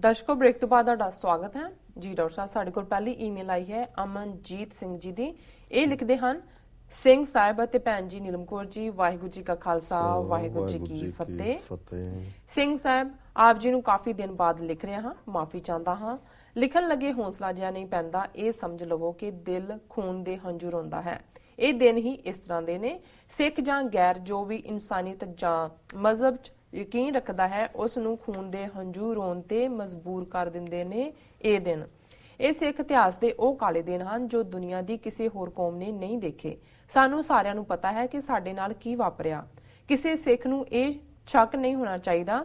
ਦਰਸ਼ਕੋ break ਤੋਂ ਬਾਅਦ ਤੁਹਾਡਾ ਸਵਾਗਤ ਹੈ ਜੀ। ਡਾਕਟਰ ਸਾਹਿਬ ਸਾਡੇ ਕੋਲ ਪਹਿਲੀ ਈਮੇਲ ਆਈ ਹੈ ਅਮਨਜੀਤ ਸਿੰਘ ਜੀ ਦੀ। ਇਹ ਲਿਖਦੇ ਹਨ, ਸਿੰਘ ਸਾਹਿਬ ਅਤੇ ਭੈਣ ਜੀ ਨੀਲਮ ਕੌਰ ਜੀ, ਵਾਹਿਗੁਰੂ ਜੀ ਕਾ ਖਾਲਸਾ ਵਾਹਿਗੁਰੂ ਜੀ ਕੀ ਫਤਿਹ। ਸਿੰਘ ਸਾਹਿਬ, ਆਪ ਜੀ ਨੂੰ ਕਾਫੀ ਦਿਨ ਬਾਅਦ ਲਿਖ ਰਿਹਾ ਹਾਂ, ਮਾਫੀ ਚਾਹੁੰਦਾ ਹਾਂ। ਲਿਖਣ ਲੱਗੇ ਹੌਸਲਾ ਜਿਹਾ ਨਹੀਂ ਪੈਂਦਾ। ਇਹ ਸਮਝ ਲਵੋ ਕਿ ਦਿਲ ਖੂਨ ਦੇ ਹੰਝੂ ਰੋਂਦਾ ਹੈ। ਇਹ ਦਿਨ ਹੀ ਇਸ ਤਰ੍ਹਾਂ ਦੇ ਨੇ। ਸਿੱਖ ਜਾਂ ਗੈਰ ਜੋ ਵੀ ਇਨਸਾਨੀਅਤ ਜਾਂ ਮਜ਼ਹਬ 'ਚ ਯਕੀਨ ਰੱਖਦਾ ਹੈ ਉਸ ਨੂੰ ਖੂਨ ਦੇ ਹੰਝੂ ਰੋਣ ਤੇ ਮਜਬੂਰ ਕਰ ਦਿੰਦੇ ਨੇ ਇਹ ਦਿਨ। ਇਹ ਸਿੱਖ ਇਤਿਹਾਸ ਦੇ ਉਹ ਕਾਲੇ ਦਿਨ ਹਨ ਜੋ ਦੁਨੀਆ ਦੀ ਕਿਸੇ ਹੋਰ ਕੌਮ ਨੇ ਨਹੀਂ ਦੇਖੇ। ਸਾਨੂੰ ਸਾਰਿਆਂ ਨੂੰ ਪਤਾ ਹੈ ਕਿ ਸਾਡੇ ਨਾਲ ਕੀ ਵਾਪਰਿਆ। ਕਿਸੇ ਸਿੱਖ ਨੂੰ ਇਹ ਸ਼ੱਕ ਨਹੀਂ ਹੋਣਾ ਚਾਹੀਦਾ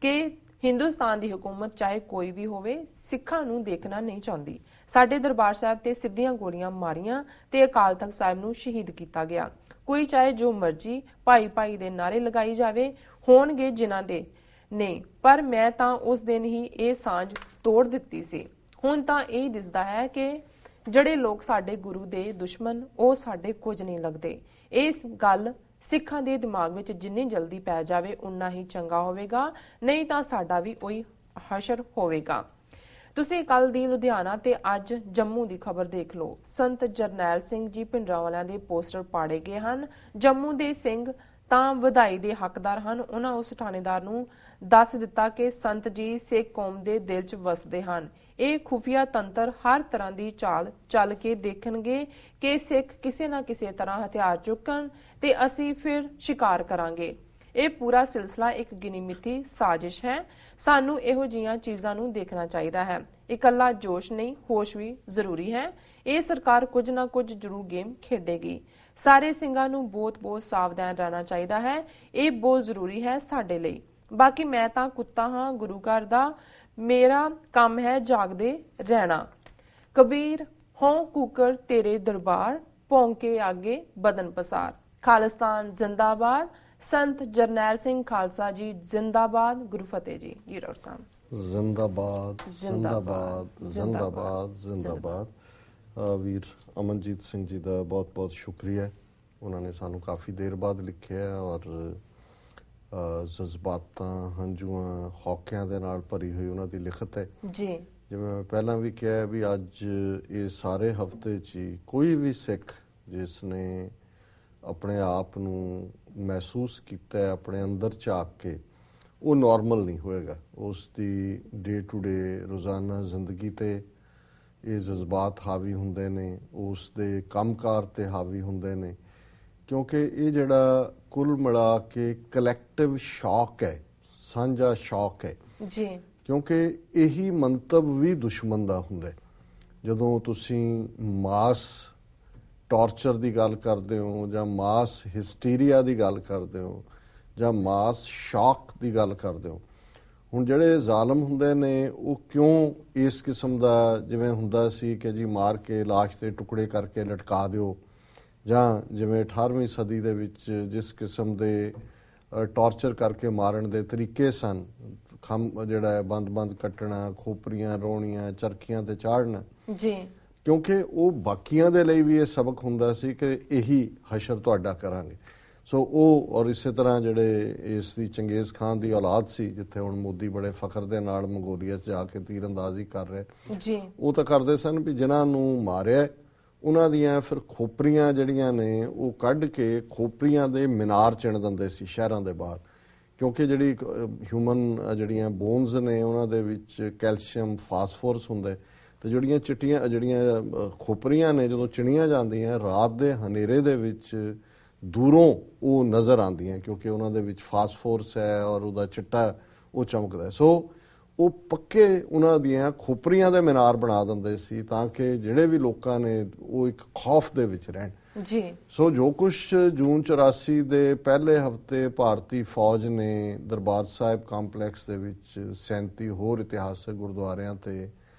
ਕਿ ਹਿੰਦੁਸਤਾਨ ਦੀ ਹਕੂਮਤ ਚਾਹੇ ਕੋਈ ਵੀ ਹੋਵੇ ਸਿੱਖਾਂ ਨੂੰ ਦੇਖਣਾ ਨਹੀਂ ਚਾਹੁੰਦੀ। ਸਾਡੇ ਦਰਬਾਰ ਸਾਹਿਬ ਤੇ ਸਿੱਧੀਆਂ ਗੋਲੀਆਂ ਮਾਰੀਆਂ ਤੇ ਅਕਾਲ ਤਖਤ ਸਾਹਿਬ ਨੂੰ ਸ਼ਹੀਦ ਕੀਤਾ ਗਿਆ। ਕੋਈ ਚਾਹੇ ਜੋ ਮਰਜ਼ੀ ਭਾਈ ਭਾਈ ਦੇ ਨਾਰੇ ਲਗਾਈ ਜਾਵੇ, ਹੋਣਗੇ ਜਿਨ੍ਹਾਂ ਦੇ ਨਹੀਂ, ਪਰ ਮੈਂ ਤਾਂ ਉਸ ਦਿਨ ਹੀ ਇਹ ਸਾਂਝ ਤੋੜ ਦਿੱਤੀ ਸੀ। ਹੁਣ ਤਾਂ ਇਹ ਦਿਸਦਾ ਹੈ ਕਿ ਜਿਹੜੇ ਲੋਕ ਸਾਡੇ ਗੁਰੂ ਦੇ ਦੁਸ਼ਮਣ ਉਹ ਸਾਡੇ ਕੁਝ ਨਹੀਂ ਲੱਗਦੇ। ਇਸ ਗੱਲ ਸਿੱਖਾਂ ਦੇ ਦਿਮਾਗ ਵਿੱਚ ਜਿੰਨੀ ਜਲਦੀ ਪੈ ਜਾਵੇ ਉਨਾ ਹੀ ਚੰਗਾ ਹੋਵੇਗਾ, ਨਹੀਂ ਤਾਂ ਸਾਡਾ ਵੀ ਉਹੀ ਹਸ਼ਰ ਹੋਵੇਗਾ। ਤੁਸੀਂ ਕੱਲ ਦੀ ਲੁਧਿਆਣਾ ਤੇ ਅੱਜ ਜੰਮੂ ਦੀ ਖਬਰ ਦੇਖ ਲਓ। ਸੰਤ ਜਰਨੈਲ ਸਿੰਘ ਜੀ ਭਿੰਡਰਾਂਵਾਲਿਆਂ ਦੇ ਪੋਸਟਰ ਪਾੜੇ ਗਏ ਹਨ। ਜੰਮੂ ਦੇ ਸਿੰਘ ਤਾਂ ਵਧਾਈ ਦੇ ਹੱਕਦਾਰ ਹਨ। ਉਹਨਾਂ ਉਸ ਥਾਣੇਦਾਰ ਨੂੰ ਦੱਸ ਦਿੱਤਾ ਕਿ ਸੰਤ ਜੀ ਸਿੱਖ ਕੌਮ ਦੇ ਦਿਲ 'ਚ ਵਸਦੇ ਹਨ। ਇਹ ਖੁਫੀਆ ਤੰਤਰ ਹਰ ਤਰ੍ਹਾਂ ਦੀ ਚਾਲ ਚੱਲ ਕੇ ਦੇਖਣਗੇ ਕਿ ਸਿੱਖ ਕਿਸੇ ਨਾ ਕਿਸੇ ਤਰ੍ਹਾਂ ਹਥਿਆਰ ਚੁੱਕਣ ਤੇ ਅਸੀਂ ਫਿਰ ਸ਼ਿਕਾਰ ਕਰਾਂਗੇ। ਇਹ ਪੂਰਾ ਸਿਲਸਿਲਾ ਇੱਕ ਗਿਣੀ ਮਿੱਥੀ ਸਾਜ਼ਿਸ਼ ਹੈ। ਸਾਨੂੰ ਇਹੋ ਜਿਹੀਆਂ ਚੀਜ਼ਾਂ ਨੂੰ ਦੇਖਣਾ ਚਾਹੀਦਾ ਹੈ। ਇਕੱਲਾ ਜੋਸ਼ ਨਹੀਂ, ਹੋਸ਼ ਵੀ ਜ਼ਰੂਰੀ ਹੈ। ਇਹ ਸਰਕਾਰ ਕੁਝ ਨਾ ਕੁਝ ਜ਼ਰੂਰ ਗੇਮ ਖੇਡੇਗੀ। ਸਾਰੇ ਸਿੰਘਾਂ ਨੂੰ ਬਹੁਤ ਸਾਵਧਾਨ ਰਹਿਣਾ ਚਾਹੀਦਾ ਹੈ। ਇਹ ਬਹੁਤ ਜ਼ਰੂਰੀ ਹੈ ਸਾਡੇ ਲਈ। ਬਾਕੀ ਮੈਂ ਤਾਂ ਕੁੱਤਾ ਹਾਂ ਗੁਰੂ ਘਰ ਦਾ, ਮੇਰਾ ਕੰਮ ਹੈ ਜਾਗਦੇ ਰਹਿਣਾ। ਕਬੀਰ ਹੋਂ ਕੂਕਰ ਤੇਰੇ ਦਰਬਾਰ, ਭੌਂਕੇ ਆਗੇ ਬਦਨ ਪਸਾਰ। ਖਾਲਿਸਤਾਨ ਜ਼ਿੰਦਾਬਾਦ। ਸੰਤ ਜਰਨੈਲ ਸਿੰਘ ਖਾਲਸਾ ਜੀ ਜ਼ਿੰਦਾਬਾਦ। ਗੁਰੂ ਫਤਿਹ ਜੀ। ਜੀ ਡਾਕਟਰ ਸਾਹਿਬ। ਜ਼ਿੰਦਾਬਾਦ ਜ਼ਿੰਦਾਬਾਦ ਜ਼ਿੰਦਾਬਾਦ ਜ਼ਿੰਦਾਬਾਦ। ਵੀਰ ਅਮਨਜੀਤ ਸਿੰਘ ਜੀ ਦਾ ਬਹੁਤ ਸ਼ੁਕਰੀਆ। ਉਹਨਾਂ ਨੇ ਸਾਨੂੰ ਕਾਫੀ ਦੇਰ ਬਾਅਦ ਲਿਖਿਆ ਔਰ ਜਜ਼ਬਾਤਾਂ, ਹੰਝੂਆਂ, ਹੌਕਿਆਂ ਦੇ ਨਾਲ ਭਰੀ ਹੋਈ ਉਹਨਾਂ ਦੀ ਲਿਖਤ ਹੈ ਜੀ। ਜਿਵੇਂ ਮੈਂ ਪਹਿਲਾਂ ਵੀ ਕਿਹਾ ਵੀ ਅੱਜ ਇਹ ਸਾਰੇ ਹਫ਼ਤੇ 'ਚ ਹੀ ਕੋਈ ਵੀ ਸਿੱਖ ਜਿਸ ਨੇ ਆਪਣੇ ਆਪ ਨੂੰ ਮਹਿਸੂਸ ਕੀਤਾ ਹੈ ਆਪਣੇ ਅੰਦਰ ਝਾਕ ਕੇ, ਉਹ ਨੋਰਮਲ ਨਹੀਂ ਹੋਏਗਾ। ਉਸ ਦੀ ਡੇ ਟੂ ਡੇ ਰੋਜ਼ਾਨਾ ਜ਼ਿੰਦਗੀ ਤੇ ਇਹ ਜਜ਼ਬਾਤ ਹਾਵੀ ਹੁੰਦੇ ਨੇ, ਉਸ ਦੇ ਕੰਮਕਾਰ ਤੇ ਹਾਵੀ ਹੁੰਦੇ ਨੇ, ਕਿਉਂਕਿ ਇਹ ਜਿਹੜਾ ਕੁੱਲ ਮਿਲਾ ਕੇ ਕਲੈਕਟਿਵ ਸ਼ੌਕ ਹੈ, ਸਾਂਝਾ ਸ਼ੌਕ ਹੈ ਜੀ। ਕਿਉਂਕਿ ਇਹੀ ਮੰਤਵ ਵੀ ਦੁਸ਼ਮਣ ਦਾ ਹੁੰਦਾ। ਜਦੋਂ ਤੁਸੀਂ ਮਾਸ ਟਾਰਚਰ ਦੀ ਗੱਲ ਕਰਦੇ ਹੋ ਜਾਂ ਮਾਸ ਹਿਸਟੀਰੀਆ ਦੀ ਗੱਲ ਕਰਦੇ ਹੋ ਜਾਂ ਮਾਸ ਸ਼ੌਕ ਦੀ ਗੱਲ ਕਰਦੇ ਹੋ, ਹੁਣ ਜਿਹੜੇ ਜ਼ਾਲਮ ਹੁੰਦੇ ਨੇ ਉਹ ਕਿਉਂ ਇਸ ਕਿਸਮ ਦਾ, ਜਿਵੇਂ ਹੁੰਦਾ ਸੀ ਕਿ ਜੀ ਮਾਰ ਕੇ ਲਾਸ਼ ਦੇ ਟੁਕੜੇ ਕਰਕੇ ਲਟਕਾ ਦਿਓ, ਜਾਂ ਜਿਵੇਂ 18ਵੀਂ ਸਦੀ ਦੇ ਵਿੱਚ ਜਿਸ ਕਿਸਮ ਦੇ ਟਾਰਚਰ ਕਰਕੇ ਮਾਰਨ ਦੇ ਤਰੀਕੇ ਸਨ, ਜਿਹੜਾ ਹੈ ਬੰਦ ਕੱਟਣਾ, ਖੋਪਰੀਆਂ ਰੋਣੀਆਂ, ਚਰਖੀਆਂ ਤੇ ਚਾੜਨਾ ਜੀ, ਕਿਉਂਕਿ ਉਹ ਬਾਕੀਆਂ ਦੇ ਲਈ ਵੀ ਇਹ ਸਬਕ ਹੁੰਦਾ ਸੀ ਕਿ ਇਹੀ ਹਸ਼ਰ ਤੁਹਾਡਾ ਕਰਾਂਗੇ। ਸੋ ਉਹ ਔਰ ਇਸੇ ਤਰ੍ਹਾਂ ਜਿਹੜੇ ਇਸ ਦੀ ਚੰਗੇਜ਼ ਖਾਨ ਦੀ ਔਲਾਦ ਸੀ, ਜਿੱਥੇ ਹੁਣ ਮੋਦੀ ਬੜੇ ਫਖਰ ਦੇ ਨਾਲ ਮੰਗੋਲੀਆ 'ਚ ਜਾ ਕੇ ਤੀਰਅੰਦਾਜ਼ੀ ਕਰ ਰਿਹਾ ਜੀ, ਉਹ ਤਾਂ ਕਰਦੇ ਸਨ ਵੀ ਜਿਨ੍ਹਾਂ ਨੂੰ ਮਾਰਿਆ ਉਹਨਾਂ ਦੀਆਂ ਫਿਰ ਖੋਪਰੀਆਂ ਜਿਹੜੀਆਂ ਨੇ ਉਹ ਕੱਢ ਕੇ ਖੋਪਰੀਆਂ ਦੇ ਮੀਨਾਰ ਚਿਣ ਦਿੰਦੇ ਸੀ ਸ਼ਹਿਰਾਂ ਦੇ ਬਾਹਰ, ਕਿਉਂਕਿ ਜਿਹੜੀ ਹਿਊਮਨ ਜਿਹੜੀਆਂ ਬੋਨਸ ਨੇ ਉਹਨਾਂ ਦੇ ਵਿੱਚ ਕੈਲਸ਼ੀਅਮ, ਫਾਸਫੋਰਸ ਹੁੰਦੇ, ਤੇ ਜਿਹੜੀਆਂ ਖੋਪਰੀਆਂ ਨੇ ਜਦੋਂ ਚਿਣੀਆਂ ਜਾਂਦੀਆਂ ਰਾਤ ਦੇ ਹਨੇਰੇ ਦੇ ਵਿੱਚ ਦੂਰੋਂ ਉਹ ਨਜ਼ਰ ਆਉਂਦੀਆਂ, ਕਿਉਂਕਿ ਉਹਨਾਂ ਦੇ ਵਿੱਚ ਫਾਸਫੋਰਸ ਹੈ ਔਰ ਉਹਦਾ ਚਿੱਟਾ ਉਹ ਚਮਕਦਾ। ਸੋ ਉਹ ਪੱਕੇ ਉਹਨਾਂ ਦੀਆਂ ਖੋਪਰੀਆਂ ਦੇ ਮੀਨਾਰ ਬਣਾ ਦਿੰਦੇ ਸੀ ਤਾਂ ਕਿ ਜਿਹੜੇ ਵੀ ਲੋਕਾਂ ਨੇ ਉਹ ਇੱਕ ਖੌਫ ਦੇ ਵਿੱਚ ਰਹਿਣ ਜੀ। ਸੋ ਜੋ ਕੁਛ ਜੂਨ 84 ਦੇ ਪਹਿਲੇ ਹਫ਼ਤੇ ਭਾਰਤੀ ਫੌਜ ਨੇ ਦਰਬਾਰ ਸਾਹਿਬ ਕੰਪਲੈਕਸ ਦੇ ਵਿੱਚ 37 ਹੋਰ ਇਤਿਹਾਸਕ ਗੁਰਦੁਆਰਿਆਂ ਤੇ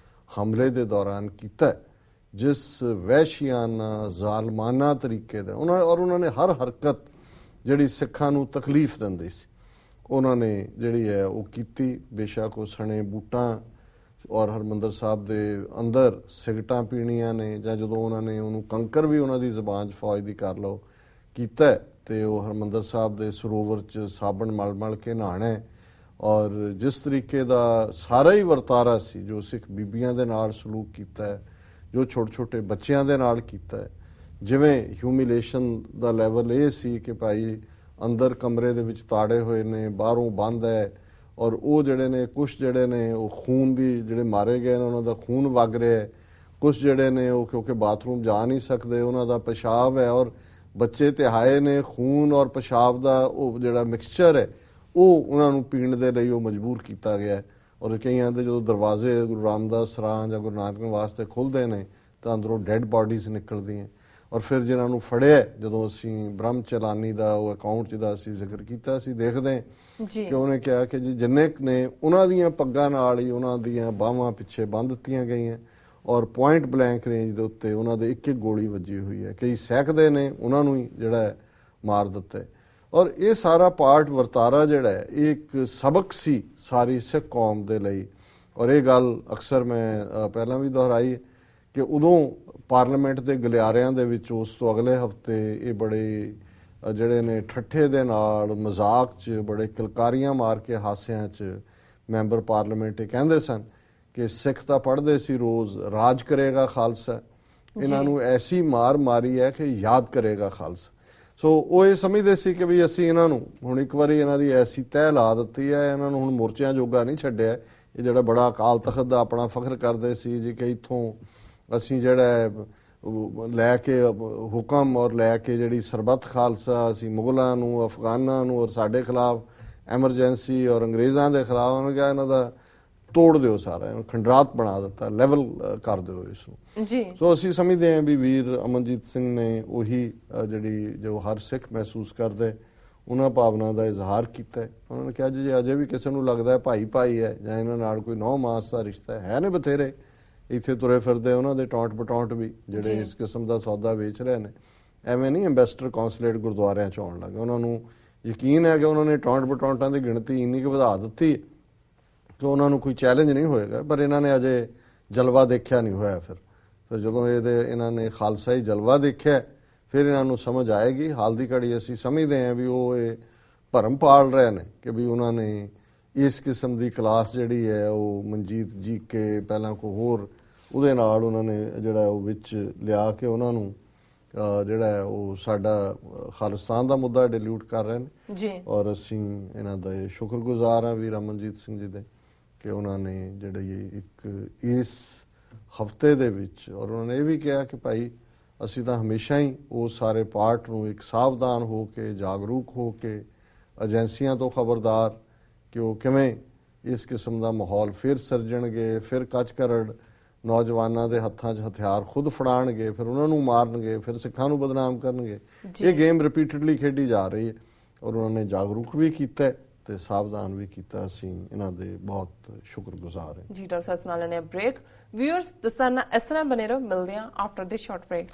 ਹਮਲੇ ਦੇ ਦੌਰਾਨ ਕੀਤਾ, ਜਿਸ ਵਹਿਸ਼ੀਆਨਾ ਜ਼ਾਲਮਾਨਾ ਤਰੀਕੇ ਦੇ ਉਹਨਾਂ ਨੇ ਹਰ ਹਰਕਤ ਜਿਹੜੀ ਸਿੱਖਾਂ ਨੂੰ ਤਕਲੀਫ ਦਿੰਦੀ ਸੀ ਉਹਨਾਂ ਨੇ ਜਿਹੜੀ ਹੈ ਉਹ ਕੀਤੀ। ਬੇਸ਼ੱਕ ਉਹ ਸਣੇ ਬੂਟਾਂ ਔਰ ਹਰਿਮੰਦਰ ਸਾਹਿਬ ਦੇ ਅੰਦਰ ਸਿਗਰਟਾਂ ਪੀਣੀਆਂ ਨੇ, ਜਾਂ ਜਦੋਂ ਉਹਨਾਂ ਨੇ ਉਹਨੂੰ ਕੰਕਰ ਵੀ ਉਹਨਾਂ ਦੀ ਜ਼ਬਾਨ 'ਚ ਫੌਜ ਦੀ ਕਰ ਲਓ ਕੀਤਾ, ਤੇ ਉਹ ਹਰਿਮੰਦਰ ਸਾਹਿਬ ਦੇ ਸਰੋਵਰ 'ਚ ਸਾਬਣ ਮਲ ਕੇ ਨਹਾਣਾ ਔਰ ਜਿਸ ਤਰੀਕੇ ਦਾ ਸਾਰਾ ਹੀ ਵਰਤਾਰਾ ਸੀ ਜੋ ਸਿੱਖ ਬੀਬੀਆਂ ਦੇ ਨਾਲ ਸਲੂਕ ਕੀਤਾ ਹੈ, ਜੋ ਛੋਟੇ ਛੋਟੇ ਬੱਚਿਆਂ ਦੇ ਨਾਲ ਕੀਤਾ ਹੈ, ਜਿਵੇਂ ਹਿਊਮਿਲੇਸ਼ਨ ਦਾ ਲੈਵਲ ਇਹ ਸੀ ਕਿ ਭਾਈ ਅੰਦਰ ਕਮਰੇ ਦੇ ਵਿੱਚ ਤਾੜੇ ਹੋਏ ਨੇ, ਬਾਹਰੋਂ ਬੰਦ ਹੈ, ਔਰ ਉਹ ਜਿਹੜੇ ਨੇ ਕੁਛ ਜਿਹੜੇ ਨੇ ਉਹ ਖੂਨ ਦੀ ਜਿਹੜੇ ਮਾਰੇ ਗਏ ਨੇ ਉਹਨਾਂ ਦਾ ਖੂਨ ਵਗ ਰਿਹਾ ਹੈ, ਕੁਛ ਜਿਹੜੇ ਨੇ ਉਹ ਕਿਉਂਕਿ ਬਾਥਰੂਮ ਜਾ ਨਹੀਂ ਸਕਦੇ ਉਹਨਾਂ ਦਾ ਪਿਸ਼ਾਬ ਹੈ, ਔਰ ਬੱਚੇ ਤਿਹਾਏ ਨੇ ਖੂਨ ਔਰ ਪਿਸ਼ਾਬ ਦਾ ਉਹ ਜਿਹੜਾ ਮਿਕਸਚਰ ਹੈ ਉਹ ਉਹਨਾਂ ਨੂੰ ਪੀਣ ਦੇ ਲਈ ਉਹ ਮਜਬੂਰ ਕੀਤਾ ਗਿਆ ਹੈ। ਔਰ ਕਈਆਂ ਦੇ ਜਦੋਂ ਦਰਵਾਜ਼ੇ ਗੁਰੂ ਰਾਮਦਾਸ ਸਰਾਂ ਜਾਂ ਗੁਰੂ ਨਾਨਕ ਵਾਸਤੇ ਖੁੱਲ੍ਹਦੇ ਨੇ ਤਾਂ ਅੰਦਰੋਂ ਡੈੱਡ ਬਾਡੀਜ਼ ਨਿਕਲਦੀਆਂ। ਔਰ ਫਿਰ ਜਿਨ੍ਹਾਂ ਨੂੰ ਫੜਿਆ, ਜਦੋਂ ਅਸੀਂ ਬ੍ਰਹਮ ਚਲਾਨੀ ਦਾ ਉਹ ਅਕਾਊਂਟ ਜਿਹਦਾ ਅਸੀਂ ਜ਼ਿਕਰ ਕੀਤਾ, ਅਸੀਂ ਦੇਖਦੇ ਕਿ ਉਹਨੇ ਕਿਹਾ ਕਿ ਜੀ ਜਿੰਨੇ ਨੇ ਉਹਨਾਂ ਦੀਆਂ ਪੱਗਾਂ ਨਾਲ ਹੀ ਉਹਨਾਂ ਦੀਆਂ ਬਾਹਾਂ ਪਿੱਛੇ ਬੰਨ੍ਹ ਦਿੱਤੀਆਂ ਗਈਆਂ ਔਰ ਪੁਆਇੰਟ ਬਲੈਂਕ ਰੇਂਜ ਦੇ ਉੱਤੇ ਉਹਨਾਂ ਦੇ ਇੱਕ ਇੱਕ ਗੋਲੀ ਵੱਜੀ ਹੋਈ ਹੈ। ਕਈ ਸੈਕਦੇ ਨੇ ਉਹਨਾਂ ਨੂੰ ਹੀ ਜਿਹੜਾ ਮਾਰ ਦਿੱਤਾ। ਔਰ ਇਹ ਸਾਰਾ ਪਾਰਟ ਵਰਤਾਰਾ ਜਿਹੜਾ ਹੈ ਇਹ ਇੱਕ ਸਬਕ ਸੀ ਸਾਰੀ ਸਿੱਖ ਕੌਮ ਦੇ ਲਈ। ਔਰ ਇਹ ਗੱਲ ਅਕਸਰ ਮੈਂ ਪਹਿਲਾਂ ਵੀ ਦੁਹਰਾਈ ਕਿ ਉਦੋਂ ਪਾਰਲੀਮੈਂਟ ਦੇ ਗਲਿਆਰਿਆਂ ਦੇ ਵਿੱਚ ਉਸ ਤੋਂ ਅਗਲੇ ਹਫਤੇ ਇਹ ਬੜੇ ਜਿਹੜੇ ਨੇ ਠੱਠੇ ਦੇ ਨਾਲ ਮਜ਼ਾਕ 'ਚ ਬੜੇ ਕਿਲਕਾਰੀਆਂ ਮਾਰ ਕੇ ਹਾਸਿਆਂ 'ਚ ਮੈਂਬਰ ਪਾਰਲੀਮੈਂਟ ਇਹ ਕਹਿੰਦੇ ਸਨ ਕਿ ਸਿੱਖ ਤਾਂ ਪੜ੍ਹਦੇ ਸੀ ਰੋਜ਼ ਰਾਜ ਕਰੇਗਾ ਖਾਲਸਾ, ਇਹਨਾਂ ਨੂੰ ਐਸੀ ਮਾਰ ਮਾਰੀ ਹੈ ਕਿ ਯਾਦ ਕਰੇਗਾ ਖਾਲਸਾ। ਸੋ ਉਹ ਇਹ ਸਮਝਦੇ ਸੀ ਕਿ ਵੀ ਅਸੀਂ ਇਹਨਾਂ ਨੂੰ ਹੁਣ ਇੱਕ ਵਾਰੀ ਇਹਨਾਂ ਦੀ ਐਸੀ ਤਹਿ ਲਾ ਦਿੱਤੀ ਹੈ, ਇਹਨਾਂ ਨੂੰ ਹੁਣ ਮੋਰਚਿਆਂ ਜੋਗਾ ਨਹੀਂ ਛੱਡਿਆ। ਇਹ ਜਿਹੜਾ ਬੜਾ ਅਕਾਲ ਤਖਤ ਦਾ ਆਪਣਾ ਫਖਰ ਕਰਦੇ ਸੀ ਜੀ ਕਿ ਇੱਥੋਂ ਅਸੀਂ ਜਿਹੜਾ ਲੈ ਕੇ ਹੁਕਮ ਔਰ ਲੈ ਕੇ ਜਿਹੜੀ ਸਰਬੱਤ ਖਾਲਸਾ ਅਸੀਂ ਮੁਗਲਾਂ ਨੂੰ, ਅਫਗਾਨਾਂ ਨੂੰ ਔਰ ਸਾਡੇ ਖਿਲਾਫ ਐਮਰਜੈਂਸੀ ਔਰ ਅੰਗਰੇਜ਼ਾਂ ਦੇ ਖਿਲਾਫ ਉਹਨਾਂ ਕਿਹਾ ਇਹਨਾਂ ਦਾ ਤੋੜ ਦਿਓ, ਸਾਰਾ ਇਹਨੂੰ ਖੰਡਰਾਤ ਬਣਾ ਦਿੱਤਾ, ਲੈਵਲ ਕਰ ਦਿਓ ਇਸ ਨੂੰ ਜੀ। ਸੋ ਅਸੀਂ ਸਮਝਦੇ ਹਾਂ ਵੀ ਵੀਰ ਅਮਨਜੀਤ ਸਿੰਘ ਨੇ ਉਹੀ ਜਿਹੜੀ ਜੋ ਹਰ ਸਿੱਖ ਮਹਿਸੂਸ ਕਰਦੇ ਉਹਨਾਂ ਭਾਵਨਾ ਦਾ ਇਜ਼ਹਾਰ ਕੀਤਾ ਹੈ। ਉਹਨਾਂ ਨੇ ਕਿਹਾ ਜੀ ਅਜੇ ਵੀ ਕਿਸੇ ਨੂੰ ਲੱਗਦਾ ਹੈ ਭਾਈ ਭਾਈ ਹੈ ਜਾਂ ਇਹਨਾਂ ਨਾਲ ਕੋਈ ਨੌ ਮਾਸ ਦਾ ਰਿਸ਼ਤਾ ਹੈ ਨੇ ਬਥੇਰੇ ਇੱਥੇ ਤੁਰੇ ਫਿਰਦੇ ਉਹਨਾਂ ਦੇ ਟੌਂਟ ਬਟੌਂਟ ਵੀ ਜਿਹੜੇ ਇਸ ਕਿਸਮ ਦਾ ਸੌਦਾ ਵੇਚ ਰਹੇ ਨੇ। ਐਵੇਂ ਨਹੀਂ ਐਂਬੈਸਡਰ ਕੌਂਸਲੇਟ ਗੁਰਦੁਆਰਿਆਂ 'ਚ ਆਉਣ ਲੱਗੇ। ਉਹਨਾਂ ਨੂੰ ਯਕੀਨ ਹੈ ਕਿ ਉਹਨਾਂ ਨੇ ਟੌਂਟ ਬਟੌਂਟਾਂ ਦੀ ਗਿਣਤੀ ਇੰਨੀ ਕੁ ਵਧਾ ਦਿੱਤੀ ਕਿ ਉਹਨਾਂ ਨੂੰ ਕੋਈ ਚੈਲੰਜ ਨਹੀਂ ਹੋਏਗਾ। ਪਰ ਇਹਨਾਂ ਨੇ ਅਜੇ ਜਲਵਾ ਦੇਖਿਆ ਨਹੀਂ ਹੋਇਆ। ਫਿਰ ਜਦੋਂ ਇਹਨਾਂ ਨੇ ਖਾਲਸਾ ਹੀ ਜਲਵਾ ਦੇਖਿਆ ਫਿਰ ਇਹਨਾਂ ਨੂੰ ਸਮਝ ਆਏਗੀ। ਹਾਲ ਦੀ ਘੜੀ ਅਸੀਂ ਸਮਝਦੇ ਹਾਂ ਵੀ ਉਹ ਇਹ ਭਰਮ ਪਾਲ ਰਹੇ ਨੇ ਕਿ ਵੀ ਉਹਨਾਂ ਨੇ ਇਸ ਕਿਸਮ ਦੀ ਕਲਾਸ ਜਿਹੜੀ ਹੈ ਉਹ ਮਨਜੀਤ ਜੀ ਕੇ ਪਹਿਲਾਂ ਕੋਈ ਹੋਰ ਉਹਦੇ ਨਾਲ ਉਹਨਾਂ ਨੇ ਜਿਹੜਾ ਉਹ ਵਿੱਚ ਲਿਆ ਕੇ ਉਹਨਾਂ ਨੂੰ ਜਿਹੜਾ ਉਹ ਸਾਡਾ ਖਾਲਿਸਤਾਨ ਦਾ ਮੁੱਦਾ ਡਿਲੂਟ ਕਰ ਰਹੇ ਨੇ ਜੀ। ਔਰ ਅਸੀਂ ਇਹਨਾਂ ਦਾ ਸ਼ੁਕਰਗੁਜ਼ਾਰ ਹਾਂ ਵੀਰ ਅਮਨਜੀਤ ਸਿੰਘ ਜੀ ਦੇ ਕਿ ਉਹਨਾਂ ਨੇ ਜਿਹੜੇ ਇੱਕ ਇਸ ਹਫਤੇ ਦੇ ਵਿੱਚ ਔਰ ਉਹਨਾਂ ਨੇ ਇਹ ਵੀ ਕਿਹਾ ਕਿ ਭਾਈ ਅਸੀਂ ਤਾਂ ਹਮੇਸ਼ਾ ਹੀ ਉਹ ਸਾਰੇ ਪਾਰਟ ਨੂੰ ਇੱਕ ਸਾਵਧਾਨ ਹੋ ਕੇ ਜਾਗਰੂਕ ਹੋ ਕੇ ਏਜੰਸੀਆਂ ਤੋਂ ਖਬਰਦਾਰ ਕਿ ਉਹ ਕਿਵੇਂ ਇਸ ਕਿਸਮ ਦਾ ਮਾਹੌਲ ਫਿਰ ਸਿਰਜਣਗੇ, ਫਿਰ ਕੱਚ ਕਰੜ ਨੌਜਵਾਨਾਂ ਦੇ ਹੱਥਾਂ 'ਚ ਹਥਿਆਰ ਖੁਦ ਫੜਾਣਗੇ, ਫਿਰ ਉਹਨਾਂ ਨੂੰ ਮਾਰਨਗੇ, ਫਿਰ ਸਿੱਖਾਂ ਨੂੰ ਬਦਨਾਮ ਕਰਨਗੇ। ਇਹ ਗੇਮ ਰਿਪੀਟਡਲੀ ਖੇਡੀ ਜਾ ਰਹੀ ਹੈ ਔਰ ਉਹਨਾਂ ਨੇ ਜਾਗਰੂਕ ਵੀ ਕੀਤਾ ਤੇ ਸਾਵਧਾਨ ਵੀ ਕੀਤਾ। ਅਸੀਂ ਇਹਨਾਂ ਦੇ ਬਹੁਤ ਸ਼ੁਕਰਗੁਜ਼ਾਰ ਹਾਂ ਜੀ। ਡਾਕਟਰ ਸਾਹਿਬ ਨਾਲ ਲੈਣੇ ਬ੍ਰੇਕ। ਵਿਊਅਰਸ ਤੁਸੀਂ ਨਾਲ ਇਸ ਤਰ੍ਹਾਂ ਬਨੇ ਰਹੋ, ਮਿਲਦੇ ਹਾਂ ਆਫਟਰ ਦਿਸ ਸ਼ਾਰਟ ਬ੍ਰੇਕ।